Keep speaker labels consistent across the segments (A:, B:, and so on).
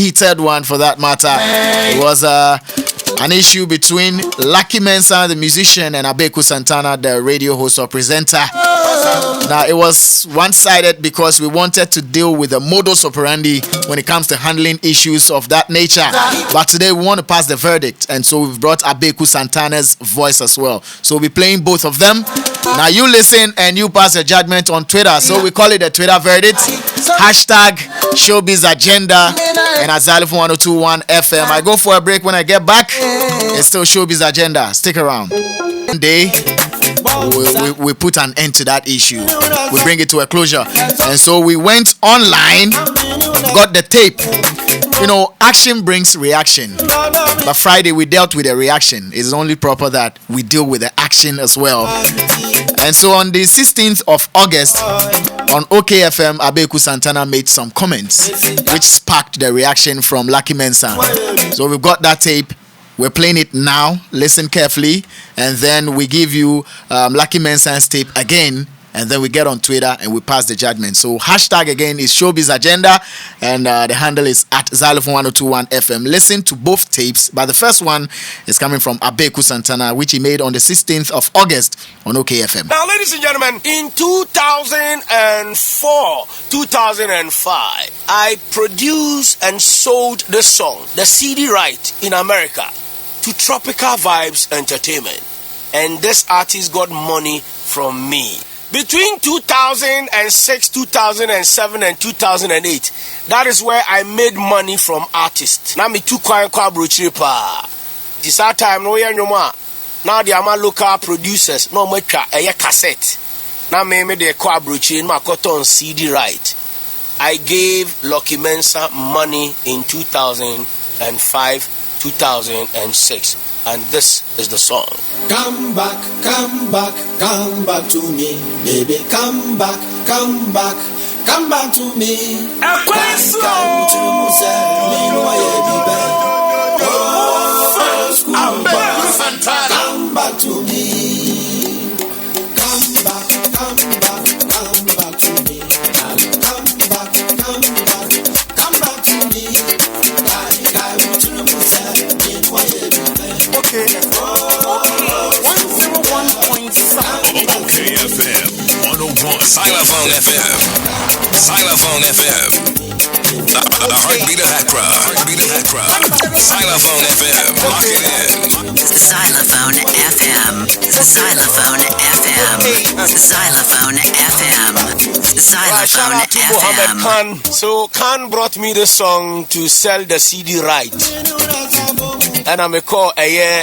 A: heated one for that matter. It was an issue between Lucky Mensa, the musician, and Abeiku Santana, the radio host or presenter. Now, it was one-sided because we wanted to deal with the modus operandi when it comes to handling issues of that nature. But today, we want to pass the verdict, and so we've brought Abeiku Santana's voice as well. So we'll be playing both of them. Now, you listen and you pass the judgment on Twitter. So we call it the Twitter verdict. Hashtag Showbiz Agenda and at Zylofon 1021 FM. I go for a break. When I get back, it's still Showbiz Agenda. Stick around. One day, we put an end to that issue. We bring it to a closure. And so we went online, got the tape. You know, action brings reaction. But Friday we dealt with the reaction. It's only proper that we deal with the action as well. And so on the 16th of August, on OKFM, Abeiku Santana made some comments which sparked the reaction from Lucky Mensa. So we've got that tape. We're playing it now. Listen carefully. And then we give you Lucky Mensa's tape again. And then we get on Twitter and we pass the judgment. So hashtag again is Showbiz Agenda. And the handle is at Zylofon 1021 FM. Listen to both tapes. But the first one is coming from Abeiku Santana, which he made on the 16th of August on OKFM.
B: Now, ladies and gentlemen, in 2004, 2005, I produced and sold the song, the CD right in America, to Tropical Vibes Entertainment. And this artist got money from me. Between 2006, 2007, and 2008, that is where I made money from artists. Now me too kwa brochire pa. This time no yanyoma. Now the ama local producers no metwa eye cassette. Now me the kwa brochire ma on CD right. I gave Lucky Mensa money in 2005, 2006. And this is the song.
C: Come back, come back, come back to me, baby. Come back, come back, come back to me. Come to school boy. Come back to me. Come back, come back, come back to me. Come back, come back, come back to me.
B: Okay. 101.7.
D: OKFM 101. Zylofon FM. Zylofon FM. The heartbeat of Accra. Heartbeat of Accra. Zylofon FM. Lock it in.
E: Xylophone FM. Xylophone FM. Xylophone FM. Xylophone
B: Shout out to Mohammed
E: FM.
B: Khan. So Khan brought me the song to sell the CD right. And I'm a call a year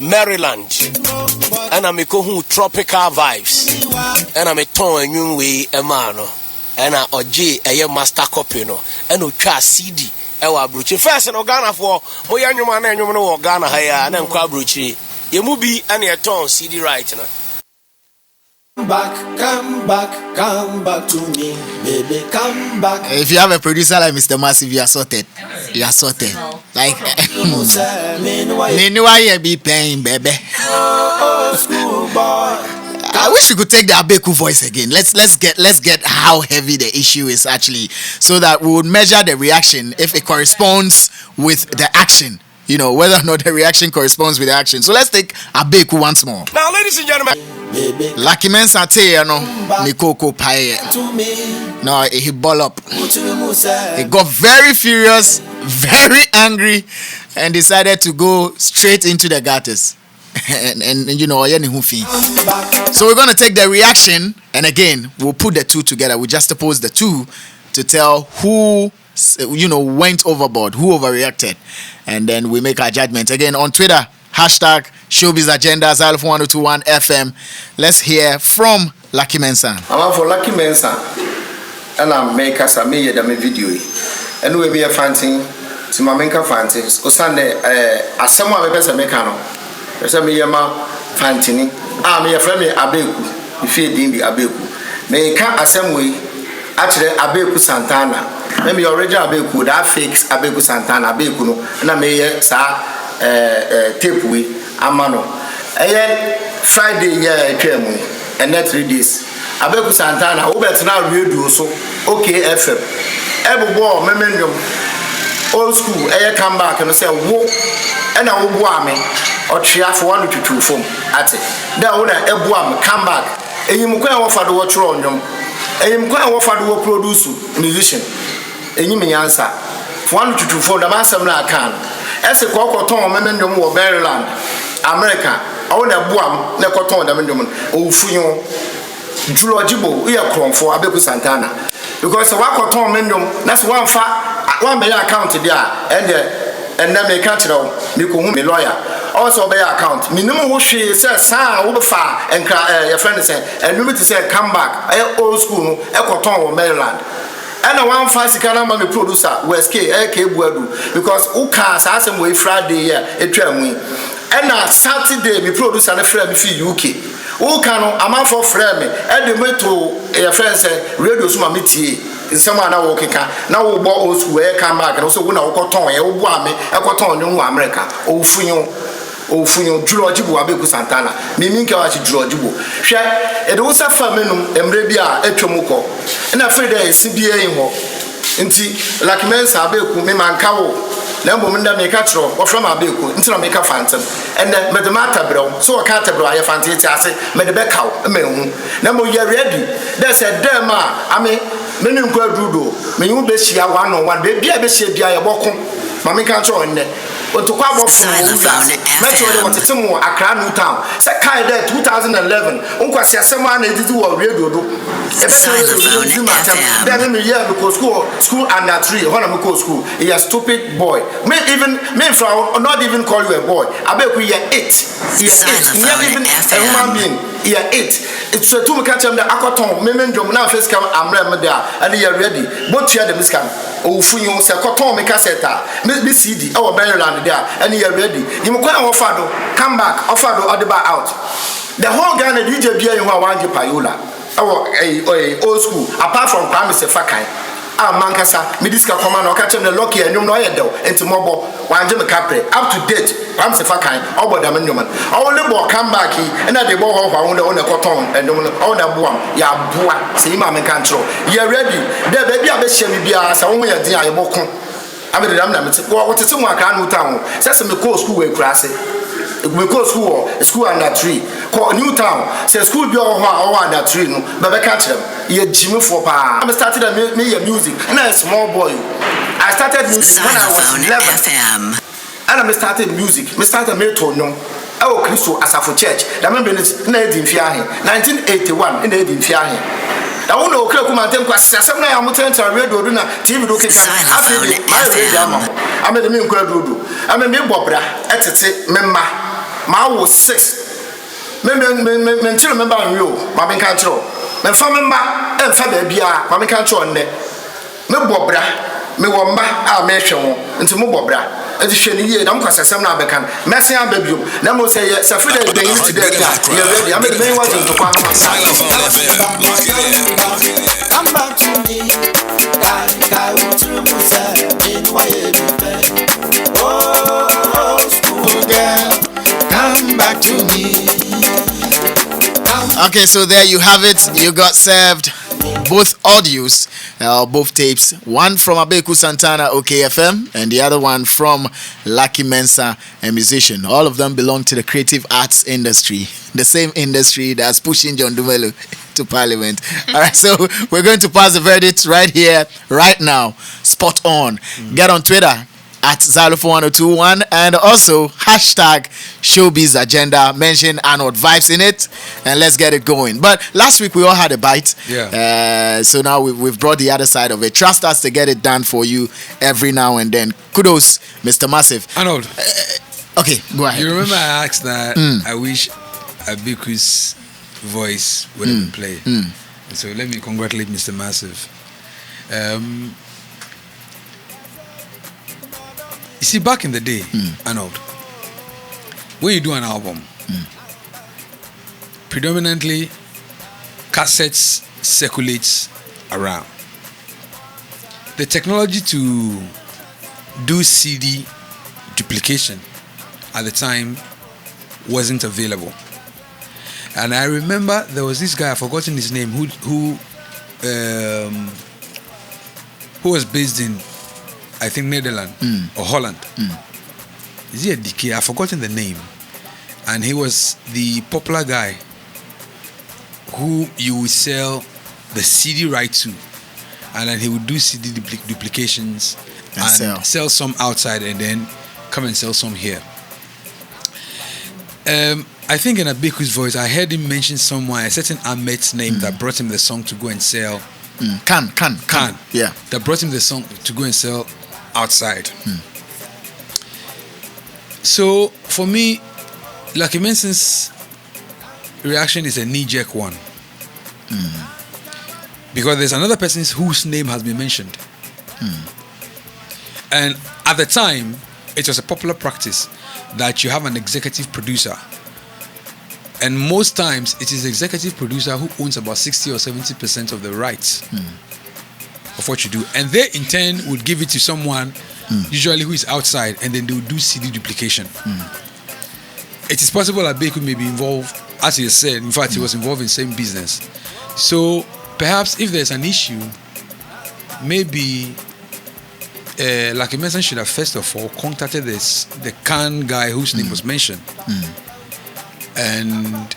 B: Maryland. And I'm a call who Tropical Vibes. And I'm a ton and new way emano. And I OJ a year master copy no. And we try CD. Ewa bruchi. First in Ghana for Moya Newman and Newman Ghana higher and then kwa bruchi. You movie and your ton CD right now.
C: Come back to me, baby, come back.
A: If you have a producer like Mr. Massive, you are sorted. You are sorted. Like, meanwhile, be playing, baby.
C: School boy.
A: I wish you could take the Abeiku voice again. Let's get how heavy the issue is actually, so that we would measure the reaction if it corresponds with the action. You know, whether or not the reaction corresponds with the action. So let's take Abeiku once more.
B: Now, ladies and gentlemen,
A: Lucky Mensa you know, Mikoko Paye. No, he ball up. He got very furious, very angry, and decided to go straight into the gutters. and you know, so we're gonna take the reaction, and again, we'll put the two together. We juxtapose the two to tell who, you know, went overboard, who overreacted, and then we make our judgment. Again, on Twitter, hashtag Showbiz Agenda, Zylofon 1021 FM. Let's hear from Lucky Mensa.
F: I'm for Lucky Mensa, and I'm making some video. And we'll be a fancy to my maker fancy. So Sunday, as someone with a mechano, there's a Miyama Fantini. I'm your friend Abeiku, if you didn't be Abeiku. May come assembly. Actually, Abeiku Santana. Maybe original Abeiku, that fake Abeiku Santana, Abeiku no, and I may tape we amano. Friday, yeah, and that 3 days. Abeiku Santana wo bet na radio so okay FM ebobo memendum old school come back and say wo e na wo bo ame otwea for one to two form ate da wo na ebo am come back enyim kwa wo fado wo tro ndom enyim kwa wo fado wo produce musician enyim nyansa for one to two form da mansam na kan ese kokoton memendum wo Maryland America awo na ebo am na koton da memendum ofuyo Judgement we are crom for Abeiku Santana because wakoton memendum that's one be account there and then me catch now me ko hu me lawyer also be account me no ho hwe say san wo be fa and your friend say and me to say come back old school no ekoton wo Maryland and one fast can me producer West K Buadu because who can say some way Friday here etwa mu and Saturday me producer na frame fi UK who can am for frame and the me to your friend say radio so ma metie someone na wo keka na wo bo old school come back and also wo na wo koton ye wo bo ame ekoton ne hu America ofunyo Judgement Abeiku Santana mimi nke wa chi Judgement hwe e de wo sa fa menum emre bia atwomukọ na freda e sibie yin ho nti like Mensa Abeiku me manka wo na mbom nda me ka tro wo from Abeiku nti na me ka fantem and me de mata bro so wo ka tabro aye fante ti ase me de be kaw me hu na mo ye ready there's a dem ame menu nkwa dudo menyu be hia one on one be bia be hia bia ye bokko ma me kan tro nne ontukwa bofo metro de wotetimu Accra New Town se kai there 2011 unkwasi asema na edidi wo radio do e be so then me year because school under 3 when I go school he a stupid boy me from not even call you a boy Abeiku year 8 never even a human being year 8 it's a two catch them the akoton memendom na face cam amra me there and you ready both share the miscam ofunyo se akoton me cassette me CD our Maryland there and you ready you mo kwa ofado come back ofado odeba out the whole Ghana DJ bia you want payola our old school apart from Kwame Sefakai mankasa me diska command o catch them the lucky and no yedel enti mobo wanje me capre up to date Kwame Sefakai oboda me nyoman only boy come back and na dey boy ho on the cotton and no on na boam ya boa say ma me kan tro you ready there baby abehia me bia sa wo ya din ayebokon abede dam na me te wo tete mu Accra New Town say me go school we kurase we go school under 3 ko New Town say school bi o ho under 3 no be catch them ye jimi for pa I started me music na a small boy I started music when I was 11 and I started music me started me to no o Kristo Asafo Church da me be na edimfia he 1981 na edimfia he da wo no okra kuma tem kwa asem na ya mutenta radio do na TV do keka afi my radio ama ame de me nkwa do ame me bobra etete memma ma wo 6 me ntiro memba nwo ma me kan tro me fa memma emfa ba bia ma me kan tro nne me bobra me wo mba a me hwe wo nti mo bobra enti hwe ni ye da mo kwasasem na abekan mesen ababio na mo say se frida be yin today ya ready ame de me wa to kwa
C: Come back to me, I want to be sad in why you oh, school girl, come back to me.
A: Okay, so there you have it. You got served both audios, both tapes. One from Abeiku Santana, OKFM, and the other one from Lucky Mensa, a musician. All of them belong to the creative arts industry, the same industry that's pushing John Dumelo to Parliament. All right, so we're going to pass the verdict right here, right now. Spot on. Get on Twitter at Zylofon 1021 and also hashtag Showbiz Agenda. Mention Arnold Vibes in it and let's get it going. But last week we all had a bite.
G: Yeah.
A: So now we've brought the other side of it. Trust us to get it done for you every now and then. Kudos, Mr. Massive.
G: Arnold.
A: Okay, go ahead.
G: You remember I asked that I wish Abeiku's voice would have been played. So let me congratulate Mr. Massive. You see, back in the day, Arnold, when you do an album, predominantly cassettes circulates around. The technology to do CD duplication at the time wasn't available. And I remember there was this guy, I've forgotten his name, who was based in, I think, Netherlands or Holland. Is he a DK? I've forgotten the name. And he was the popular guy who you would sell the CD right to. And then he would do CD duplications and sell some outside and then come and sell some here. I think in Abeiku's voice, I heard him mention someone, a certain Ahmed's name that brought him the song to go and sell.
A: Can. Yeah.
G: That brought him the song to go and sell outside. So for me, Lucky Mensah's reaction is a knee-jerk one. Because there's another person whose name has been mentioned. And at the time, it was a popular practice that you have an executive producer. And most times, it is the executive producer who owns about 60 or 70% of the rights of what you do. And they, in turn, would give it to someone, usually who is outside, and then they would do CD duplication. It is possible that Abeiku may be involved, as he said. In fact, he was involved in the same business. So, perhaps if there's an issue, maybe Lucky Mensah should have first of all contacted the Khan guy whose name was mentioned and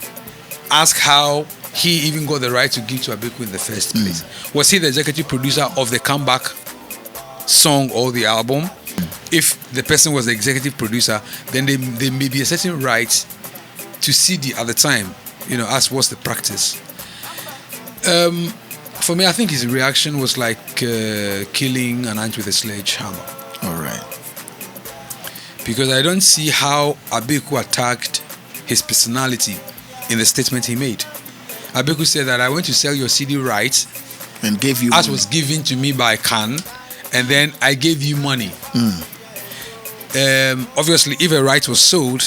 G: ask how he even got the right to give to Abeiku in the first place. Was he the executive producer of the comeback song or the album? If the person was the executive producer, then there may be a certain right to CD at the time, as was the practice. For me, I think his reaction was like killing an ant with a sledgehammer.
A: All right.
G: Because I don't see how Abeiku attacked his personality in the statement he made. Abeiku said that I went to sell your CD rights
A: and gave you
G: as
A: money.
G: Was given to me by Khan, and then I gave you money. Obviously, if a right was sold,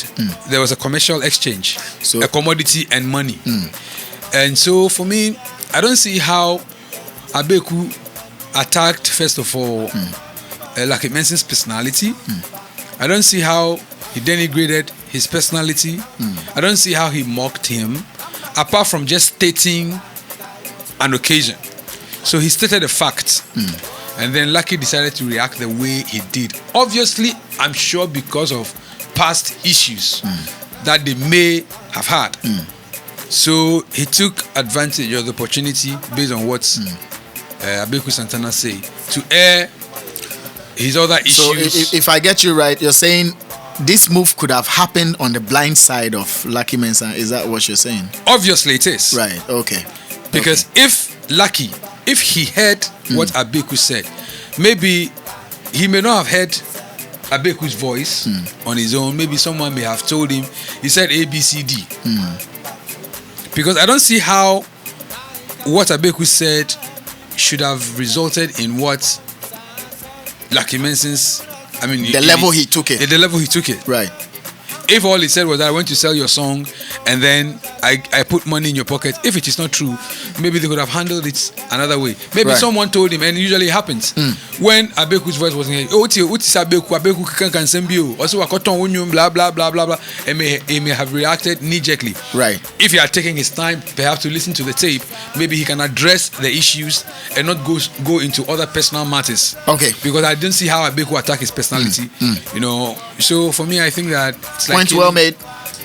G: there was a commercial exchange, so a commodity and money. And so for me, I don't see how Abeiku attacked, first of all, Lucky Mensah's personality. I don't see how he denigrated his personality. I don't see how he mocked him, apart from just stating an occasion. So he stated a fact, and then Lucky decided to react the way he did. Obviously, I'm sure because of past issues that they may have had. So he took advantage of the opportunity based on what Abeiku Santana said to air his other issues.
A: So if I get you right, you're saying this move could have happened on the blind side of Lucky Mensah. Is that what you're saying?
G: Obviously it is.
A: Right, okay.
G: Because if he heard what Abeiku said, maybe he may not have heard Abeiku's voice on his own. Maybe someone may have told him, he said A, B, C, D. Because I don't see how what Abeiku said should have resulted in what Lucky Mensah's,
A: the level he took it.
G: The level he took it.
A: Right.
G: If all he said was that I went to sell your song and then I put money in your pocket, if it is not true, maybe they could have handled it another way. Maybe someone told him, and usually it happens. When Abeiku's voice wasn't here, Abeiku can send you, also blah blah blah blah blah, and he may have reacted knee-jerkly.
A: Right.
G: If he had taken his time, perhaps to listen to the tape, maybe he can address the issues and not go into other personal matters.
A: Okay.
G: Because I didn't see how Abeiku attacked his personality. So for me, I think that it's like
A: point well made.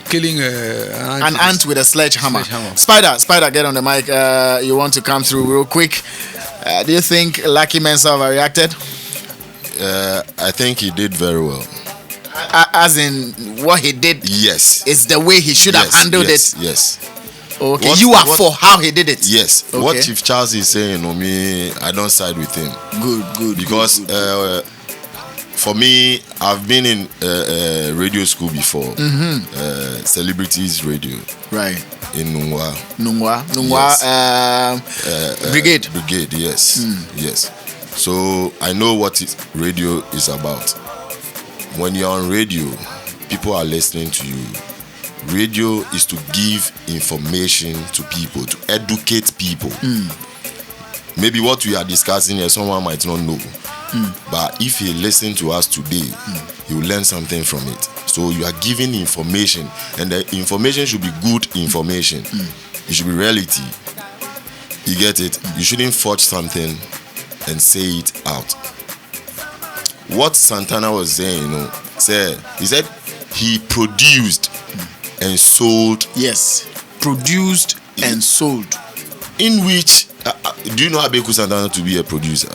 G: Killing
A: an ant with a sledgehammer. Spider, get on the mic. You want to come through real quick. Do you think Lucky Mensah overreacted?
H: I think he did very well.
A: As in what he did?
H: Yes.
A: It's the way he should have handled it?
H: Yes.
A: Okay, you are for how he did it?
H: Yes.
A: Okay.
H: What Chief Charles is saying, I don't side with him.
A: Good.
H: Because for me, I've been in radio school before. Celebrities radio.
A: Right.
H: In Nungwa.
A: Yes. Brigade.
H: Brigade, yes. Yes. So I know what radio is about. When you're on radio, people are listening to you. Radio is to give information to people, to educate people. Maybe what we are discussing here, someone might not know. But if he listens to us today, he will learn something from it. So you are giving information, and the information should be good information. It should be reality. You get it? You shouldn't forge something and say it out. What Santana was saying, he said he produced and sold.
A: Yes, produced and sold.
H: In which, do you know Abeiku Santana to be a producer?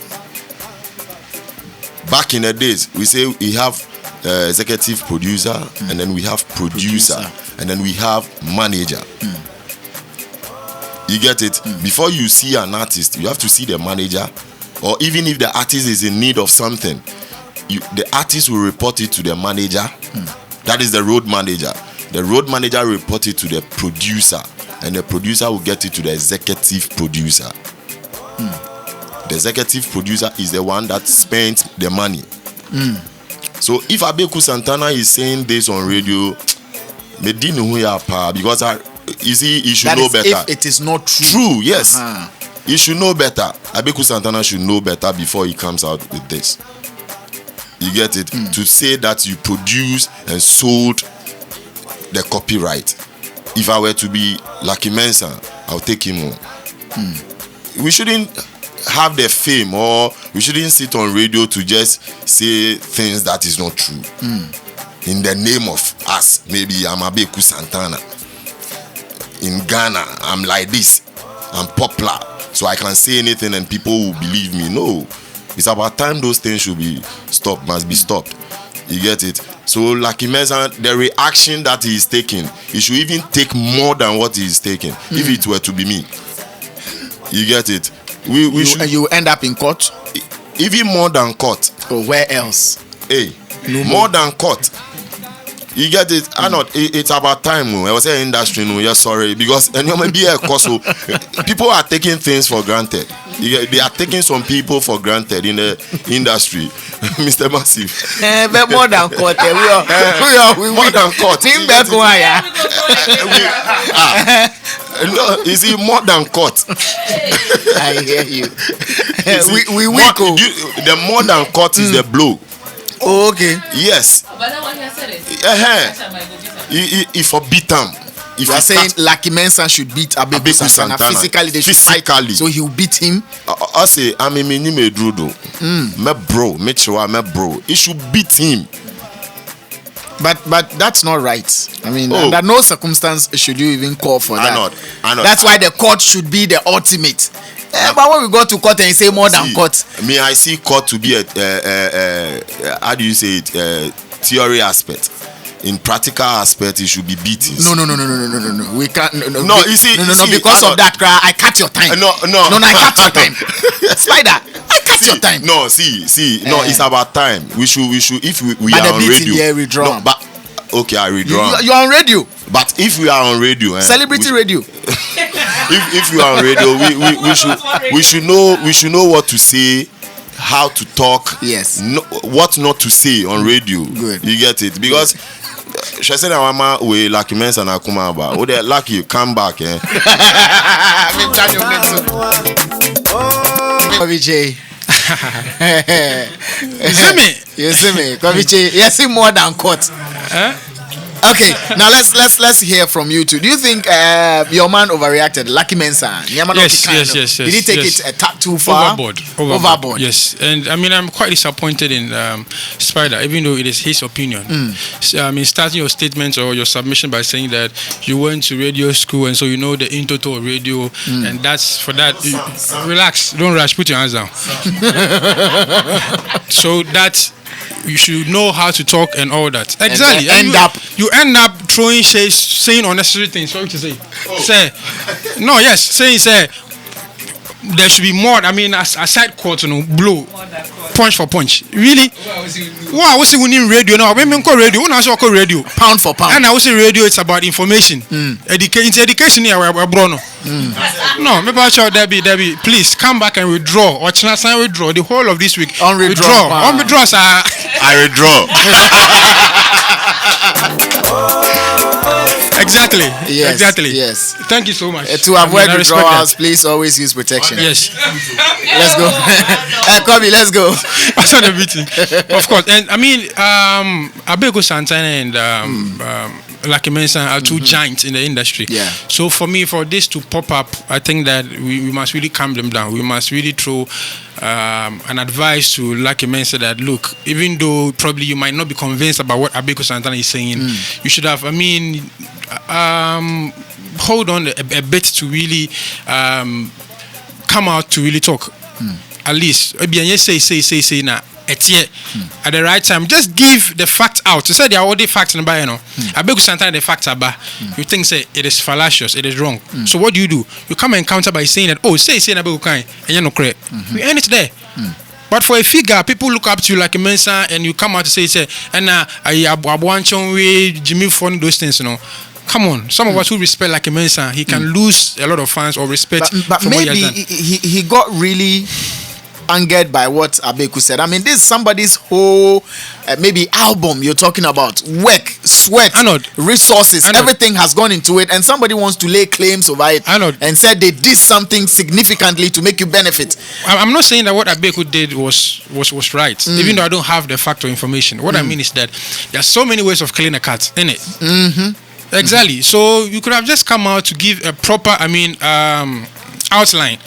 H: Back in the days, we say we have executive producer, and then we have producer, and then we have manager. You get it? Before you see an artist, you have to see the manager, or even if the artist is in need of something, the artist will report it to the manager. That is the road manager. The road manager report it to the producer, and the producer will get it to the executive producer. The executive producer is the one that spends the money. So if Abeiku Santana is saying this on radio, because you see, he should know better.
A: If it is not true.
H: True, yes. He should know better. Abeiku Santana should know better before he comes out with this. You get it? To say that you produced and sold the copyright. If I were to be Lucky Mensa, I'll take him home. We shouldn't have the fame, or we shouldn't sit on radio to just say things that is not true. In the name of us, maybe I'm Abeiku Santana. In Ghana, I'm like this. I'm popular, so I can say anything and people will believe me. No, it's about time those things should be stopped, must be stopped. You get it? So Lucky Mensa, the reaction that he is taking, he should even take more than what he is taking. If it were to be me, you get it?
A: You end up in court,
H: even more than court.
A: or where else?
H: Hey, more than court. You get it? I know it's about time. I was saying industry, sorry, because and you may be a cause. People are taking things for granted. They are taking some people for granted in the industry. Mr. Massive.
A: More than court. We
H: More than court. No, is it more than court?
A: I hear you.
H: The more than court is the blow.
A: Oh, okay.
H: Yes. If I beat him, if
A: you are saying Lucky Mensa should beat Abeiku Santana physically, they should fight, so he will beat him.
H: I say I'm a mini medrudo. Me bro. He should beat him.
A: But that's not right. I mean, under no circumstance should you even call for that.
H: I know.
A: That's why the court should be the ultimate. But when we go to court and say more than court,
H: I see court to be a how do you say it? Theory aspect. In practical aspect, it should be beating.
A: No. We can't. No.
H: You see,
A: because of that, I cut your time.
H: No,
A: I cut your time. Spider, I cut your time.
H: No, no, it's about time. We should. If we are on radio,
A: yeah, withdraw.
H: No, but okay, I withdraw.
A: You're on radio.
H: But if we are on radio,
A: celebrity radio.
H: if we are on radio, we should know what to say, how to talk.
A: Yes.
H: What not to say on radio.
A: Good.
H: You get it? Because she said, we Lucky Mensa na kuma ba. Oh, they lucky come back, eh?
A: Koviche.
G: You
A: see me, Koviche. You see more than court. Okay, now let's hear from you two. Do you think your man overreacted? Lucky Mensa.
G: Yes.
A: Did he take it a tad too far? Overboard.
G: Yes, and I mean I'm quite disappointed in Spider, even though it is his opinion. So, starting your statement or your submission by saying that you went to radio school and so you know the in total radio, and that's for that. Relax, don't rush. Put your hands down. So that. You should know how to talk and all that. Exactly. You end up throwing shades, saying unnecessary things. Sorry to say. Saying there should be more. I mean, aside court, blow, punch for punch. Really? Wow, what's it winning radio now? When call radio, when I saw call radio,
A: pound for pound.
G: And I was say radio. It's about information. Education here, we're Bruno. No, maybe I should Debbie, please come back and withdraw. Or China withdraw the whole of this week.
A: On withdraw,
H: sir. I withdraw.
G: Exactly.
I: Exactly.
A: Yes.
I: Exactly.
A: Yes.
I: Thank you so much.
A: To avoid
I: I respect
A: withdrawals,
I: that.
A: please always use protection.
I: Yes.
A: Let's go. Kobe, let's go.
I: I saw the meeting. Of course. And I mean, Abeiku Santana and Lucky Mensa are two giants in the industry.
A: Yeah.
I: So for me, for this to pop up, I think that we must really calm them down. We must really throw an advice to Lucky Mensa that, look, even though probably you might not be convinced about what Abeiku Santana is saying, you should have, hold on a bit to really come out to really talk. At least, say now. At the right time, just give the fact out. You said there are all the facts in the bio, you know. Abeiku Santana the facts are you think say it is fallacious, it is wrong. So what do? You come and counter by saying that, oh, say Abeiku Kai, and you're not correct. We end it there. But for a figure, people look up to you like a Mensa, and you come out to say, and Jimmy Fon, those things, you know. Come on, some of us who respect like a Mensa, he can lose a lot of fans or respect.
A: But maybe he got really angered by what Abeiku said. I mean, this is somebody's whole maybe album you're talking about. Work, sweat, resources, everything has gone into it, and somebody wants to lay claims over it and said they did something significantly to make you benefit.
I: I'm not saying that what Abeiku did was right, even though I don't have the fact or information. What I mean is that there are so many ways of killing a cat, in it. Exactly. So you could have just come out to give a proper, outline.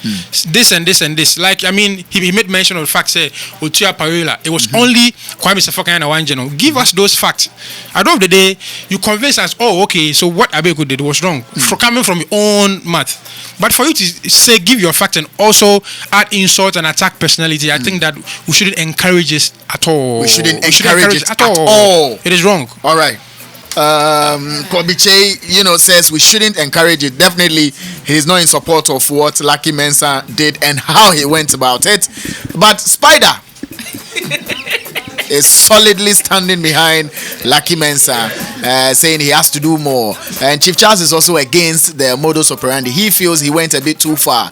I: This and this and this. Like, he made mention of the fact, say, Otua Pariola. It was only Kwame Sefoka and Awanjeno. Give us those facts. At the end of the day, you convince us, oh, okay, so what Abeiku did was wrong. For coming from your own mouth. But for you to say, give your facts and also add insult and attack personality, I think that we shouldn't encourage this at all.
A: We shouldn't encourage it at all.
I: It is wrong.
A: All right. Kobiche, says we shouldn't encourage it. Definitely, he's not in support of what Lucky Mensa did and how he went about it. But Spider is solidly standing behind Lucky Mensa, saying he has to do more. And Chief Charles is also against the modus operandi. He feels he went a bit too far.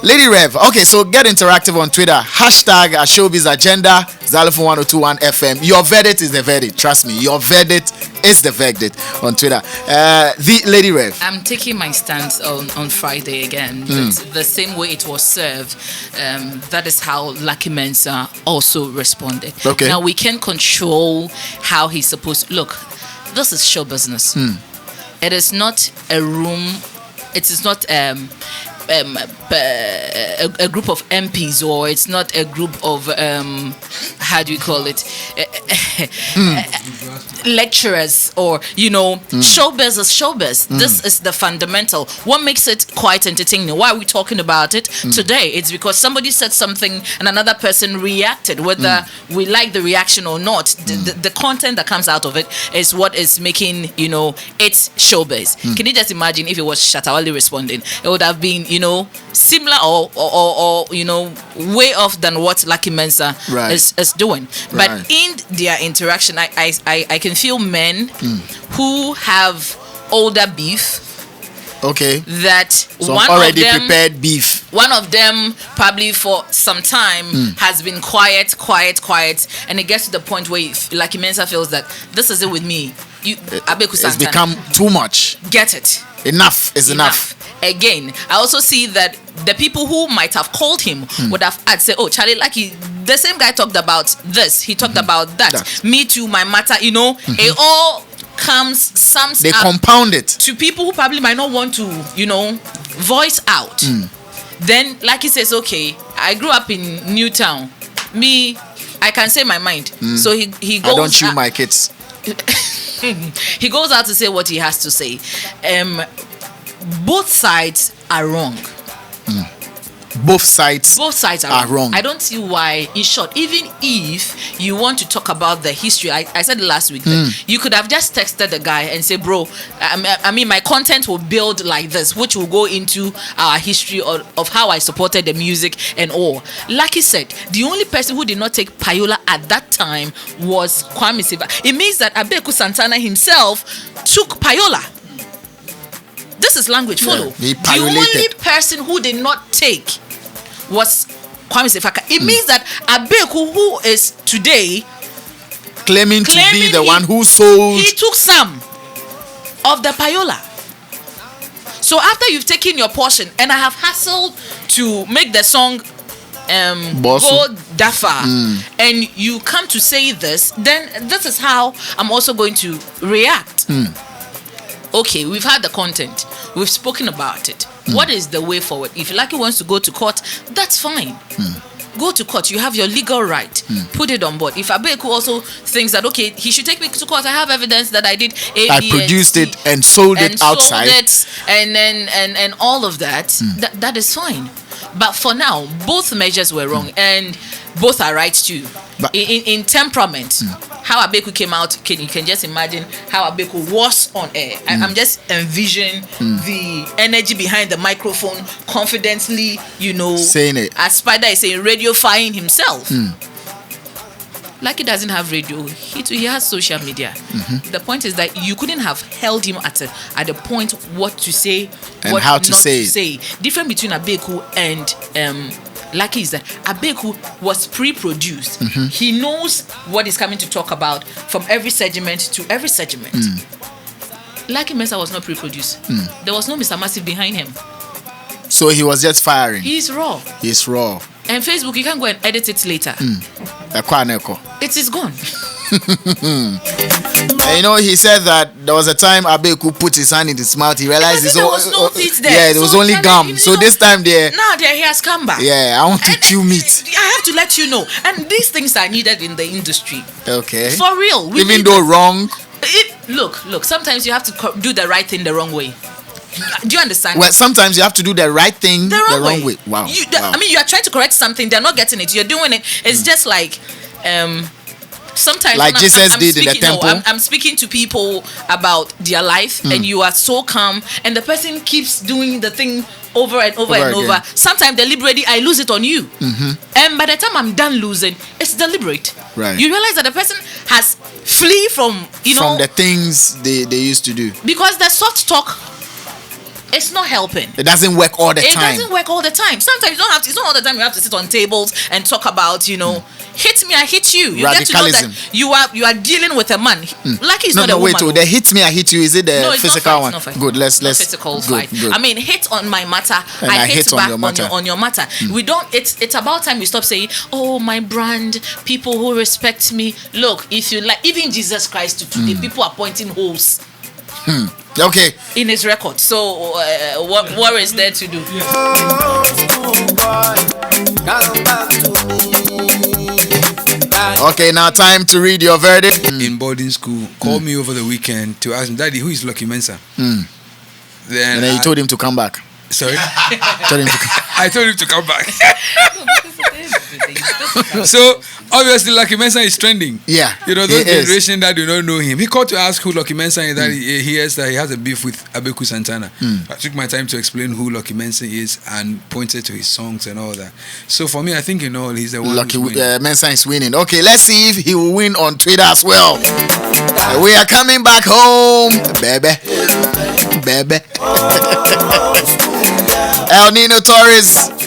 A: Lady Rev, okay, so get interactive on Twitter. Hashtag Showbiz Agenda, Zylofon 1021 FM. Your verdict is the verdict. Trust me, your verdict is the verdict on Twitter. The Lady Rev.
J: I'm taking my stance on Friday again. The same way it was served, that is how Lucky Mensa also responded.
A: Okay.
J: Now, we can control how he's supposed to look. This is show business. It is not a room. It is not a group of MPs, or it's not a group of how do you call it, lecturers, or showbiz is showbiz. This is the fundamental. What makes it quite entertaining? Why are we talking about it today? It's because somebody said something and another person reacted. Whether we like the reaction or not, the content that comes out of it is what is making it's showbiz. Can you just imagine if it was Shatawale responding? It would have been similar or way off than what Lucky Mensa is doing. But in their interaction, I can feel men who have older beef.
A: Okay.
J: That
A: so
J: one
A: already
J: of them,
A: prepared beef.
J: One of them probably for some time has been quiet, and it gets to the point where Lucky Mensa feels that this is it with me. Abeiku Santana.
A: It's become too much.
J: Get it.
A: Enough is enough.
J: Again, I also see that the people who might have called him would have said, oh, Charlie, the same guy talked about this, he talked about that. Me too, my matter, it all sums
A: they
J: up.
A: Compound it
J: to people who probably might not want to, voice out. Then, like he says, okay, I grew up in Newtown. Me, I can say my mind. So he goes.
A: I don't chew my kids.
J: He goes out to say what he has to say. Both sides are wrong.
A: Both sides are wrong.
J: I don't see why. In short, even if you want to talk about the history, I said last week that you could have just texted the guy and say, bro, my content will build like this, which will go into our history of how I supported the music and all. Like he said, the only person who did not take Payola at that time was Kwame Sefoka. It means that Abeiku Santana himself took Payola. This is language follow. The only person who did not take was Kwame Sefoka. It means that Abeiku, who is today
A: claiming to be the one who sold,
J: he took some. of the payola. So after you've taken your portion, and I have hustled to make the song go that far, and you come to say this, then this is how I'm also going to react. Okay, we've had the content, we've spoken about it. What is the way forward? If Lucky wants to go to court, that's fine. Go to court. You have your legal right. Put it on board. If Abeiku also thinks that, okay, he should take me to court, I have evidence that I did A,
A: I
J: B,
A: produced
J: and
A: it and sold it outside.
J: And all of that, that is fine. But for now, both measures were wrong, and both are right too. But in temperament, how Abeiku came out, you can just imagine how Abeiku was on air. I'm just envisioning the energy behind the microphone, confidently,
A: saying it.
J: As Spider is saying, radio-fying himself. Lucky doesn't have radio. He has social media. The point is that you couldn't have held him at a point what to say
A: and
J: what
A: how
J: not
A: to say.
J: Different between Abeiku and Lucky is that Abeiku was pre-produced. He knows what he's coming to talk about from every segment to every segment. Lucky Mensa was not pre-produced. There was no Mr. Massive behind him.
A: So he was just firing.
J: He's raw.
A: He's raw.
J: And Facebook, you can go and edit it later. It is gone.
A: And he said that there was a time Abeiku put his hand in his mouth. He realized
J: there was no teeth there.
A: Yeah, there was only gum. So this time
J: now he has come back.
A: Yeah, I want to chew meat.
J: I have to let you know. And these things are needed in the industry.
A: Okay.
J: For real.
A: Even though wrong.
J: Look. Sometimes you have to do the right thing the wrong way. Do you understand?
A: Well, sometimes you have to do the right thing the wrong way. Wow.
J: I mean, you are trying to correct something. They're not getting it. You're doing it. It's just like sometimes
A: like Jesus did in the temple.
J: I'm speaking to people about their life, and you are so calm, and the person keeps doing the thing over and over and
A: again.
J: over. Sometimes deliberately, I lose it on you, and by the time I'm done losing, it's deliberate.
A: Right.
J: You realize that the person has flee from
A: from the things they used to do,
J: because the soft talk. It's not helping.
A: It doesn't work all the time.
J: It doesn't work all the time. Sometimes you don't have to. It's not all the time. You have to sit on tables and talk about, hit me, I hit you. You
A: Radicalism.
J: get to know that you are dealing with a man. Lucky is not a woman.
A: Wait. The hit me, I hit you. Is it the physical one?
J: It's not
A: good. Let's
J: physical fight.
A: Good.
J: I mean, hit on my matter.
A: And I hit
J: back
A: on your matter.
J: We don't. It's about time we stop saying, "Oh, my brand, people who respect me." Look, if you like, even Jesus Christ today, people are pointing holes.
A: Okay.
J: In his record. So what is there to do?
A: Okay, now time to read your verdict.
G: In boarding school, called me over the weekend to ask me, Daddy, who is Lucky Mensa?
A: And then you told him to come back.
G: Sorry?
A: I
G: told him to come back. So obviously Lucky Mensa is trending.
A: Yeah.
G: Those generation that do not know him. He called to ask who Lucky Mensa is, that he hears that he has a beef with Abeiku Santana. I took my time to explain who Lucky Mensa is and pointed to his songs and all that. So for me, I think he's the one.
A: Lucky Mensa is winning. Okay, let's see if he will win on Twitter as well. We are coming back home, baby. El Nino Torres.